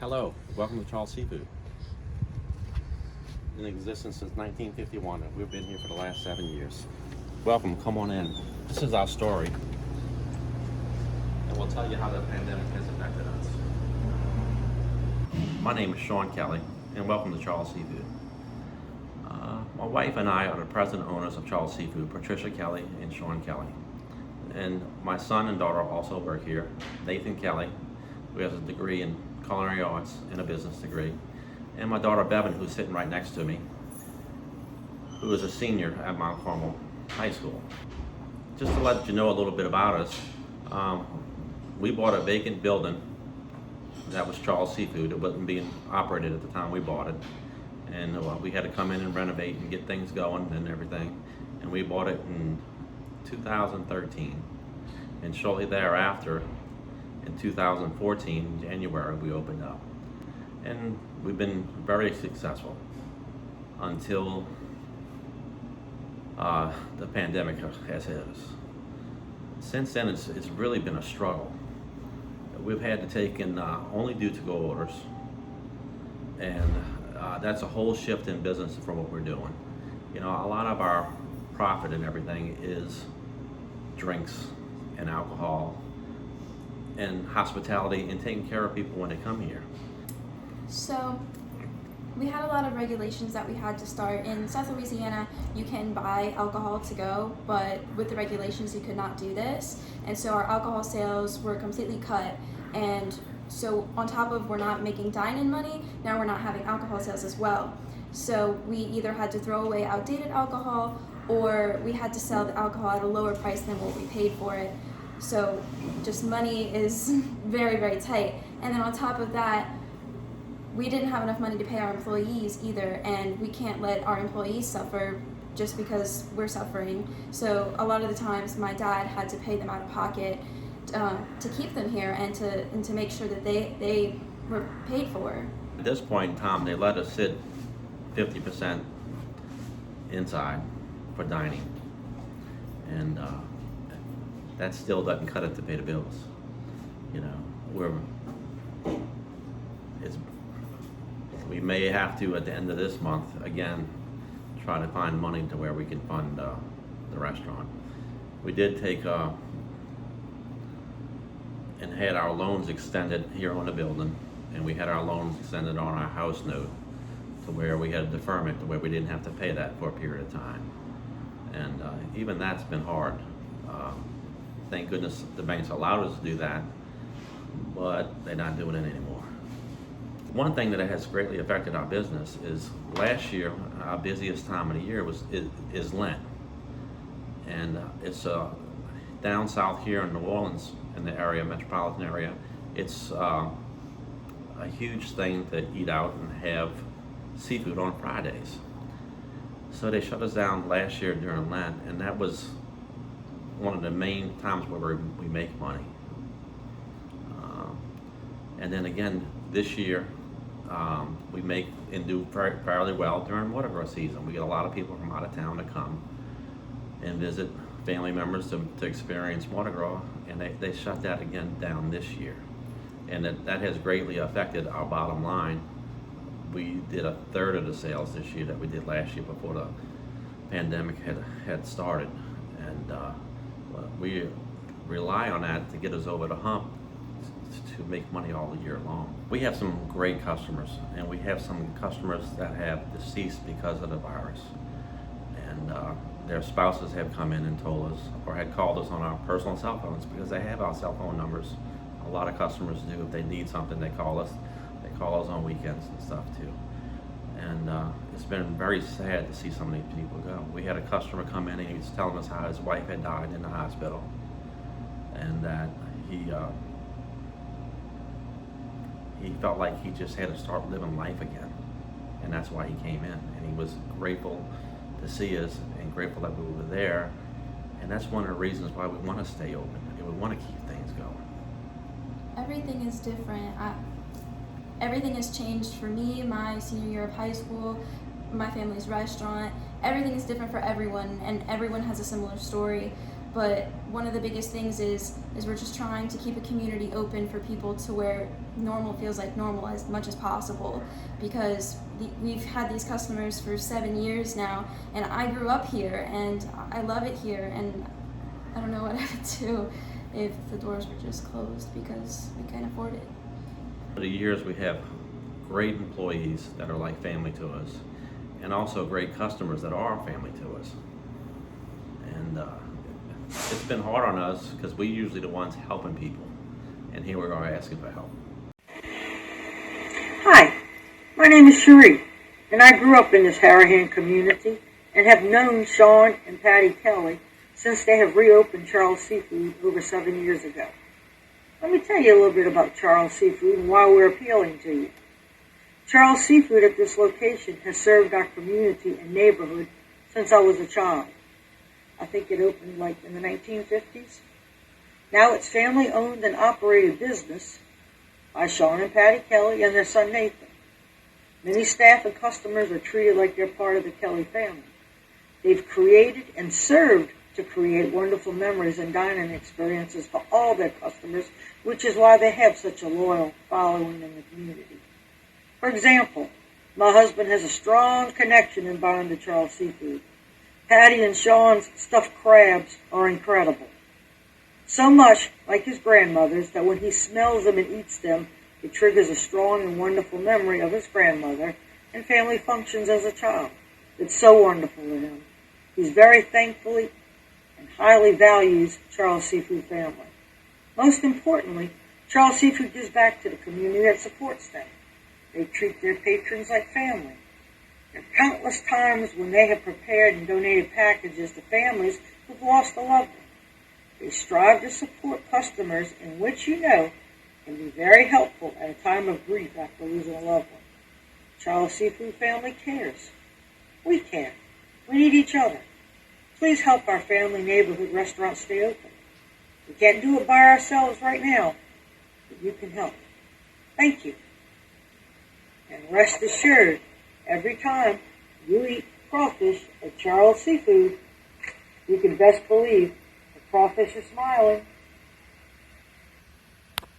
Hello, welcome to Charles Seafood. In existence since 1951, and we've been here for the last 7 years. Welcome, come on in. This is our story, and we'll tell you how the pandemic has affected us. My name is Sean Kelly, and welcome to Charles Seafood. My wife and I are the present owners of Charles Seafood, Patricia Kelly and Sean Kelly. And my son and daughter also work here, Nathan Kelly, who has a degree in culinary arts and a business degree, and my daughter Bevan, who's sitting right next to me, who is a senior at Mount Carmel High School. Just to let you know a little bit about us, we bought a vacant building that was Charles Seafood. It wasn't being operated at the time we bought it, and we had to come in and renovate and get things going and everything, and we bought it in 2013, and shortly thereafter, in 2014, January, we opened up. And we've been very successful until the pandemic has hit us. Since then, it's really been a struggle. We've had to take in only do to-go orders, and that's a whole shift in business from what we're doing. You know, a lot of our profit and everything is drinks and alcohol and hospitality and taking care of people when they come here. So we had a lot of regulations that we had to start. In South Louisiana, you can buy alcohol to go, but with the regulations, you could not do this. And so our alcohol sales were completely cut. And so on top of we're not making dine-in money, now we're not having alcohol sales as well. So we either had to throw away outdated alcohol or we had to sell the alcohol at a lower price than what we paid for it. So just money is very, very tight. And then on top of that, we didn't have enough money to pay our employees either, and we can't let our employees suffer just because we're suffering. So a lot of the times my dad had to pay them out of pocket to keep them here and to make sure that they were paid for. At this point in time, they let us sit 50% inside for dining. And that still doesn't cut it to pay the bills. You know, we may have to, at the end of this month, again, try to find money to where we can fund the restaurant. We did take and had our loans extended here on the building, and we had our loans extended on our house note to where we had a deferment to where we didn't have to pay that for a period of time. And even that's been hard. Thank goodness the banks allowed us to do that, but they're not doing it anymore. One thing that has greatly affected our business is last year, our busiest time of the year is Lent. And it's down south here in New Orleans, in the area, metropolitan area, it's a huge thing to eat out and have seafood on Fridays. So they shut us down last year during Lent, and that was one of the main times where we make money. And then again, this year, we make and do fairly well during Mardi season. We get a lot of people from out of town to come and visit family members to experience Mardi Gras, and they shut that again down this year. And that has greatly affected our bottom line. We did a third of the sales this year that we did last year before the pandemic had started. And we rely on that to get us over the hump to make money all year long. We have some great customers, and we have some customers that have deceased because of the virus. And their spouses have come in and told us, or had called us on our personal cell phones because they have our cell phone numbers. A lot of customers do. If they need something, they call us. They call us on weekends and stuff too. And it's been very sad to see so many people go. We had a customer come in and he was telling us how his wife had died in the hospital, and that he felt like he just had to start living life again, and that's why he came in. And he was grateful to see us and grateful that we were there, and that's one of the reasons why we want to stay open and we want to keep things going. Everything is different. Everything has changed for me, my senior year of high school, my family's restaurant. Everything is different for everyone, and everyone has a similar story. But one of the biggest things is we're just trying to keep a community open for people to where normal feels like normal as much as possible, because we've had these customers for 7 years now, and I grew up here and I love it here, and I don't know what I would do if the doors were just closed because we can't afford it. For the years, we have great employees that are like family to us, and also great customers that are family to us. And it's been hard on us because we're usually the ones helping people, and here we are asking for help. Hi, my name is Cherie, and I grew up in this Harahan community and have known Sean and Patty Kelly since they have reopened Charles Seafood over 7 years ago. Let me tell you a little bit about Charles Seafood and why we're appealing to you. Charles Seafood at this location has served our community and neighborhood since I was a child. I think it opened like in the 1950s. Now it's family-owned and operated business by Sean and Patty Kelly and their son Nathan. Many staff and customers are treated like they're part of the Kelly family. They've created and served to create wonderful memories and dining experiences for all their customers, which is why they have such a loyal following in the community. For example, my husband has a strong connection and bond to Charles Seafood. Patty and Sean's stuffed crabs are incredible. So much like his grandmother's that when he smells them and eats them, it triggers a strong and wonderful memory of his grandmother and family functions as a child. It's so wonderful to him. He's very thankfully and highly values Charles Seafood family. Most importantly, Charles Seafood gives back to the community that supports them. They treat their patrons like family. There are countless times when they have prepared and donated packages to families who've lost a loved one. They strive to support customers in which can be very helpful at a time of grief after losing a loved one. Charles Seafood family cares. We care. We need each other. Please help our family neighborhood restaurant stay open. We can't do it by ourselves right now, but you can help. Thank you. And rest assured, every time you eat crawfish at Charles Seafood, you can best believe the crawfish is smiling.